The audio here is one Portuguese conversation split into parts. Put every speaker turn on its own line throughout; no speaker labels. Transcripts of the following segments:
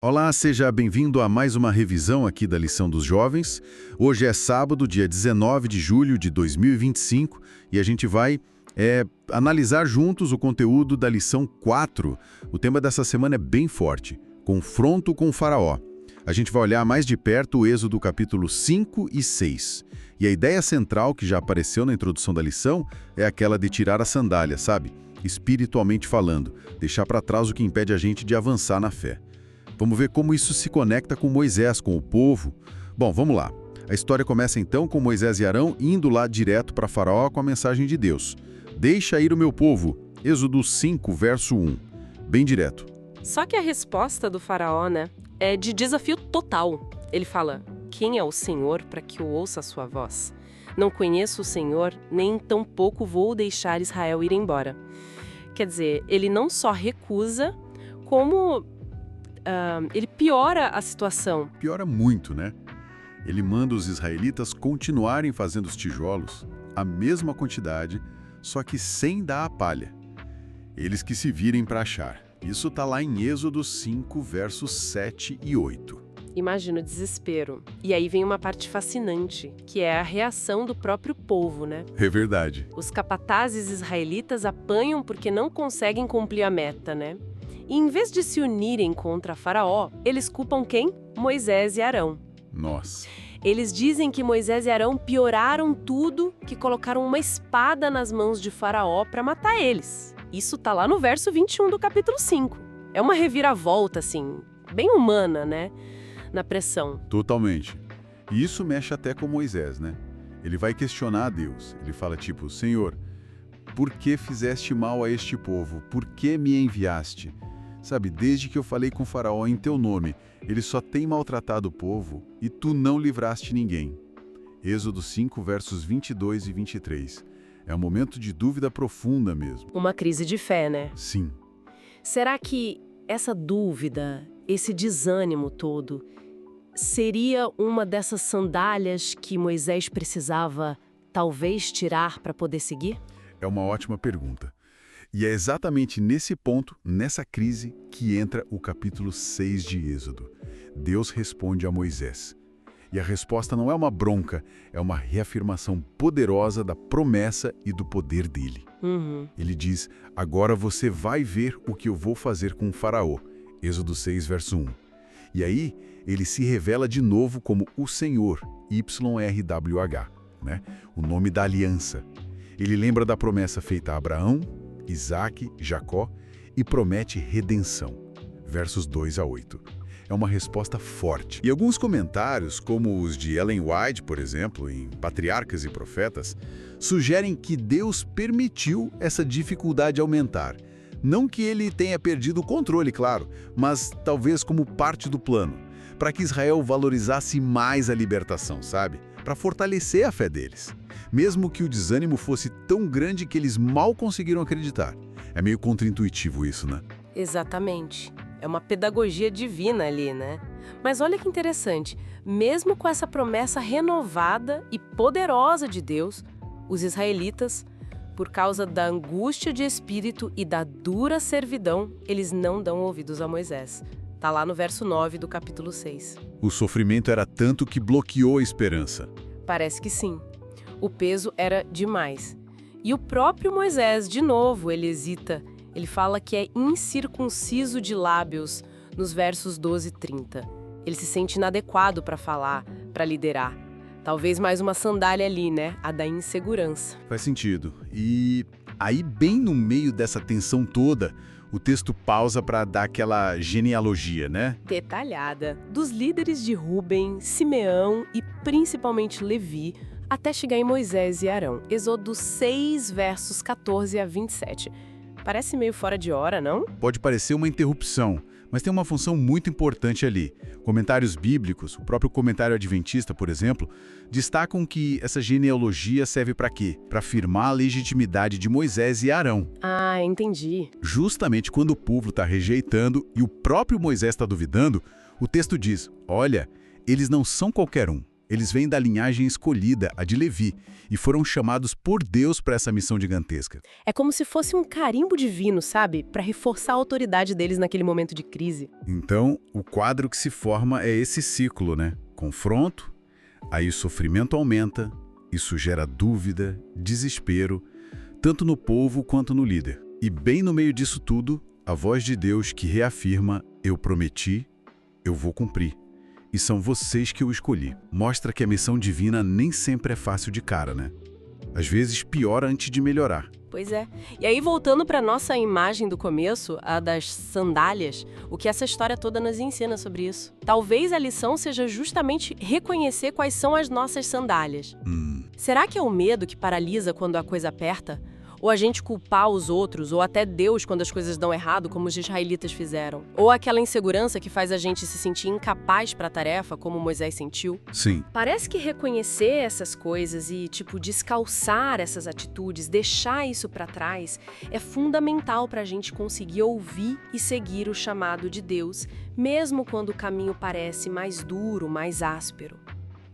Olá, seja bem-vindo a mais uma revisão aqui da Lição dos Jovens. Hoje é sábado, dia 19 de julho de 2025, e a gente vai analisar juntos o conteúdo da lição 4. O tema dessa semana é bem forte: confronto com o Faraó. A gente vai olhar mais de perto o Êxodo capítulo 5 e 6. E a ideia central, que já apareceu na introdução da lição, é aquela de tirar a sandália, sabe? Espiritualmente falando, deixar para trás o que impede a gente de avançar na fé. Vamos ver como isso se conecta com Moisés, com o povo. Bom, vamos lá. A história começa então com Moisés e Arão indo lá direto para Faraó com a mensagem de Deus. Deixa ir o meu povo. Êxodo 5, verso 1. Bem direto.
Só que a resposta do faraó, é de desafio total. Ele fala: quem é o Senhor para que eu ouça a sua voz? Não conheço o Senhor, nem tampouco vou deixar Israel ir embora. Quer dizer, ele não só recusa, como ele piora a situação.
Piora muito, né? Ele manda os israelitas continuarem fazendo os tijolos, a mesma quantidade, só que sem dar a palha. Eles que se virem para achar. Isso está lá em Êxodo 5, versos 7 e 8.
Imagina o desespero. E aí vem uma parte fascinante, que é a reação do próprio povo,
É verdade.
Os capatazes israelitas apanham porque não conseguem cumprir a meta, E em vez de se unirem contra Faraó, eles culpam quem? Moisés e Arão.
Nossa.
Eles dizem que Moisés e Arão pioraram tudo, que colocaram uma espada nas mãos de Faraó para matar eles. Isso tá lá no verso 21 do capítulo 5. É uma reviravolta, assim, bem humana, na pressão.
Totalmente. E isso mexe até com Moisés, Ele vai questionar a Deus. Ele fala tipo: Senhor, por que fizeste mal a este povo? Por que me enviaste? Sabe, desde que eu falei com o Faraó em teu nome, ele só tem maltratado o povo e tu não livraste ninguém. Êxodo 5, versos 22 e 23. É um momento de dúvida profunda mesmo.
Uma crise de fé,
Sim.
Será que essa dúvida, esse desânimo todo, seria uma dessas sandálias que Moisés precisava, talvez, tirar para poder seguir?
É uma ótima pergunta. E é exatamente nesse ponto, nessa crise, que entra o capítulo 6 de Êxodo. Deus responde a Moisés. E a resposta não é uma bronca, é uma reafirmação poderosa da promessa e do poder dele. Ele diz: agora você vai ver o que eu vou fazer com o Faraó. Êxodo 6, verso 1. E aí, ele se revela de novo como o Senhor, YRWH, o nome da aliança. Ele lembra da promessa feita a Abraão, Isaac, Jacó, e promete redenção. Versos 2 a 8. É uma resposta forte. E alguns comentários, como os de Ellen White, por exemplo, em Patriarcas e Profetas, sugerem que Deus permitiu essa dificuldade aumentar. Não que ele tenha perdido o controle, claro, mas talvez como parte do plano, para que Israel valorizasse mais a libertação, sabe? Para fortalecer a fé deles. Mesmo que o desânimo fosse tão grande que eles mal conseguiram acreditar. É meio contraintuitivo isso,
Exatamente. É uma pedagogia divina ali, Mas olha que interessante, mesmo com essa promessa renovada e poderosa de Deus, os israelitas, por causa da angústia de espírito e da dura servidão, eles não dão ouvidos a Moisés. Tá lá no verso 9 do capítulo 6.
O sofrimento era tanto que bloqueou a esperança.
Parece que sim. O peso era demais. E o próprio Moisés, de novo, ele hesita. Ele fala que é incircunciso de lábios, nos versos 12 e 30. Ele se sente inadequado para falar, para liderar. Talvez mais uma sandália ali, a da insegurança.
Faz sentido. E aí, bem no meio dessa tensão toda, o texto pausa para dar aquela genealogia,
Detalhada. Dos líderes de Rúben, Simeão e principalmente Levi, até chegar em Moisés e Arão. Êxodo 6, versos 14 a 27. Parece meio fora de hora, não?
Pode parecer uma interrupção, mas tem uma função muito importante ali. Comentários bíblicos, o próprio comentário adventista, por exemplo, destacam que essa genealogia serve para quê? Para afirmar a legitimidade de Moisés e Arão.
Ah, entendi.
Justamente quando o povo está rejeitando e o próprio Moisés está duvidando, o texto diz: olha, eles não são qualquer um. Eles vêm da linhagem escolhida, a de Levi, e foram chamados por Deus para essa missão gigantesca.
É como se fosse um carimbo divino, sabe? Para reforçar a autoridade deles naquele momento de crise.
Então, o quadro que se forma é esse ciclo, né? Confronto, aí o sofrimento aumenta, isso gera dúvida, desespero, tanto no povo quanto no líder. E bem no meio disso tudo, a voz de Deus que reafirma: eu prometi, eu vou cumprir. E são vocês que eu escolhi. Mostra que a missão divina nem sempre é fácil de cara, né? Às vezes piora antes de melhorar.
Pois é. E aí, voltando para nossa imagem do começo, a das sandálias, o que essa história toda nos ensina sobre isso? Talvez a lição seja justamente reconhecer quais são as nossas sandálias. Será que é o medo que paralisa quando a coisa aperta? Ou a gente culpar os outros, ou até Deus quando as coisas dão errado, como os israelitas fizeram? Ou aquela insegurança que faz a gente se sentir incapaz para a tarefa, como Moisés sentiu?
Sim.
Parece que reconhecer essas coisas e, descalçar essas atitudes, deixar isso para trás, é fundamental para a gente conseguir ouvir e seguir o chamado de Deus, mesmo quando o caminho parece mais duro, mais áspero.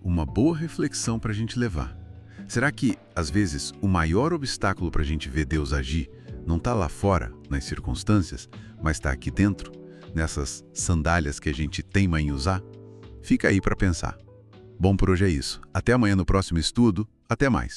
Uma boa reflexão para a gente levar. Será que, às vezes, o maior obstáculo para a gente ver Deus agir não está lá fora, nas circunstâncias, mas está aqui dentro, nessas sandálias que a gente teima em usar? Fica aí para pensar. Bom, por hoje é isso. Até amanhã no próximo estudo. Até mais.